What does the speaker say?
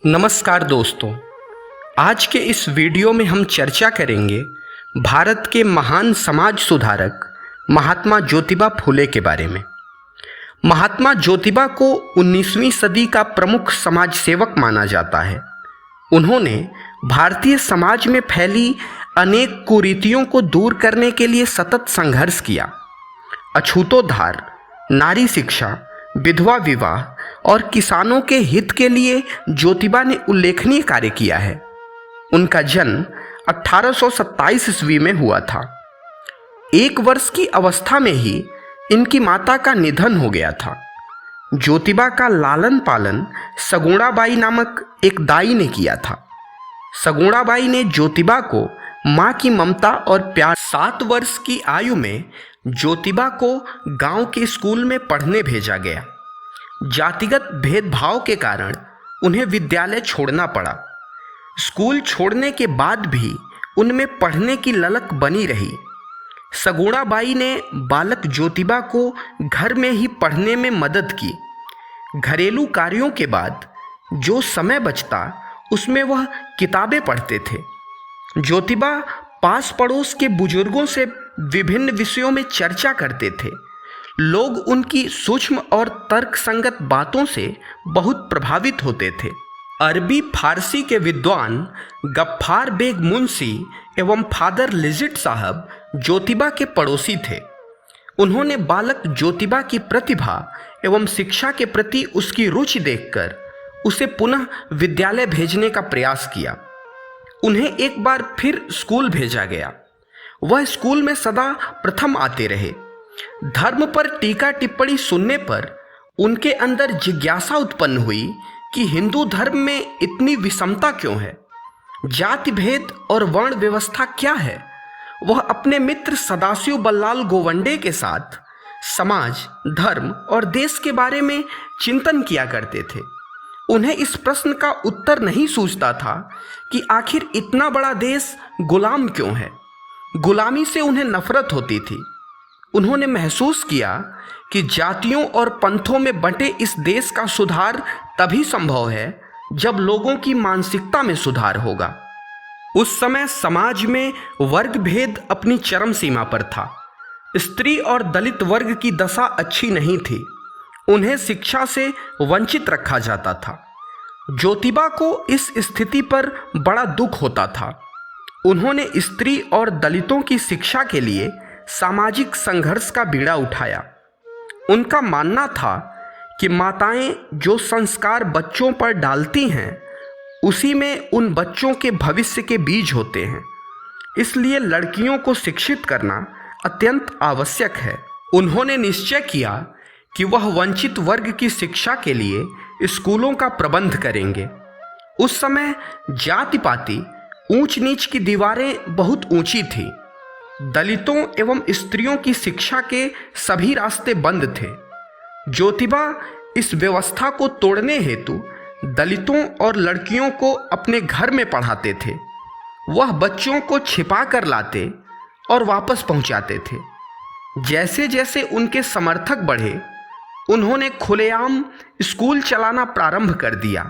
नमस्कार दोस्तों, आज के इस वीडियो में हम चर्चा करेंगे भारत के महान समाज सुधारक महात्मा ज्योतिबा फुले के बारे में। महात्मा ज्योतिबा को 19वीं सदी का प्रमुख समाज सेवक माना जाता है। उन्होंने भारतीय समाज में फैली अनेक कुरीतियों को दूर करने के लिए सतत संघर्ष किया। अछूतोद्धार, नारी शिक्षा, विधवा विवाह और किसानों के हित के लिए ज्योतिबा ने उल्लेखनीय कार्य किया है। उनका जन्म 1827 ईस्वी में हुआ था। 1 वर्ष की अवस्था में ही इनकी माता का निधन हो गया था। ज्योतिबा का लालन पालन सगुणाबाई नामक एक दाई ने किया था। सगुणाबाई ने ज्योतिबा को माँ की ममता और प्यार। 7 वर्ष की आयु में ज्योतिबा को गांव के स्कूल में पढ़ने भेजा गया। जातिगत भेदभाव के कारण उन्हें विद्यालय छोड़ना पड़ा। स्कूल छोड़ने के बाद भी उनमें पढ़ने की ललक बनी रही। सगुणाबाई ने बालक ज्योतिबा को घर में ही पढ़ने में मदद की। घरेलू कार्यों के बाद जो समय बचता उसमें वह किताबें पढ़ते थे। ज्योतिबा पास पड़ोस के बुजुर्गों से विभिन्न विषयों में चर्चा करते थे। लोग उनकी सूक्ष्म और तर्कसंगत बातों से बहुत प्रभावित होते थे। अरबी फारसी के विद्वान गफ्फार बेग मुंशी एवं फादर लिजिट साहब ज्योतिबा के पड़ोसी थे। उन्होंने बालक ज्योतिबा की प्रतिभा एवं शिक्षा के प्रति उसकी रुचि देखकर उसे पुनः विद्यालय भेजने का प्रयास किया। उन्हें एक बार फिर स्कूल भेजा गया। वह स्कूल में सदा प्रथम आते रहे। धर्म पर टीका टिप्पणी सुनने पर उनके अंदर जिज्ञासा उत्पन्न हुई कि हिंदू धर्म में इतनी विषमता क्यों है, जाति भेद और वर्ण व्यवस्था क्या है। वह अपने मित्र सदाशिव बल्लाल गोवंडे के साथ समाज, धर्म और देश के बारे में चिंतन किया करते थे। उन्हें इस प्रश्न का उत्तर नहीं सूझता था कि आखिर इतना बड़ा देश गुलाम क्यों है। गुलामी से उन्हें नफरत होती थी। उन्होंने महसूस किया कि जातियों और पंथों में बंटे इस देश का सुधार तभी संभव है जब लोगों की मानसिकता में सुधार होगा। उस समय समाज में वर्ग भेद अपनी चरम सीमा पर था। स्त्री और दलित वर्ग की दशा अच्छी नहीं थी। उन्हें शिक्षा से वंचित रखा जाता था। ज्योतिबा को इस स्थिति पर बड़ा दुख होता था। उन्होंने स्त्री और दलितों की शिक्षा के लिए सामाजिक संघर्ष का बीड़ा उठाया। उनका मानना था कि माताएं जो संस्कार बच्चों पर डालती हैं उसी में उन बच्चों के भविष्य के बीज होते हैं। इसलिए लड़कियों को शिक्षित करना अत्यंत आवश्यक है। उन्होंने निश्चय किया कि वह वंचित वर्ग की शिक्षा के लिए स्कूलों का प्रबंध करेंगे। उस समय जाति पाति ऊंच नीच की दीवारें बहुत ऊंची थीं। दलितों एवं स्त्रियों की शिक्षा के सभी रास्ते बंद थे। ज्योतिबा इस व्यवस्था को तोड़ने हेतु दलितों और लड़कियों को अपने घर में पढ़ाते थे। वह बच्चों को छिपा कर लाते और वापस पहुंचाते थे। जैसे जैसे उनके समर्थक बढ़े उन्होंने खुलेआम स्कूल चलाना प्रारंभ कर दिया।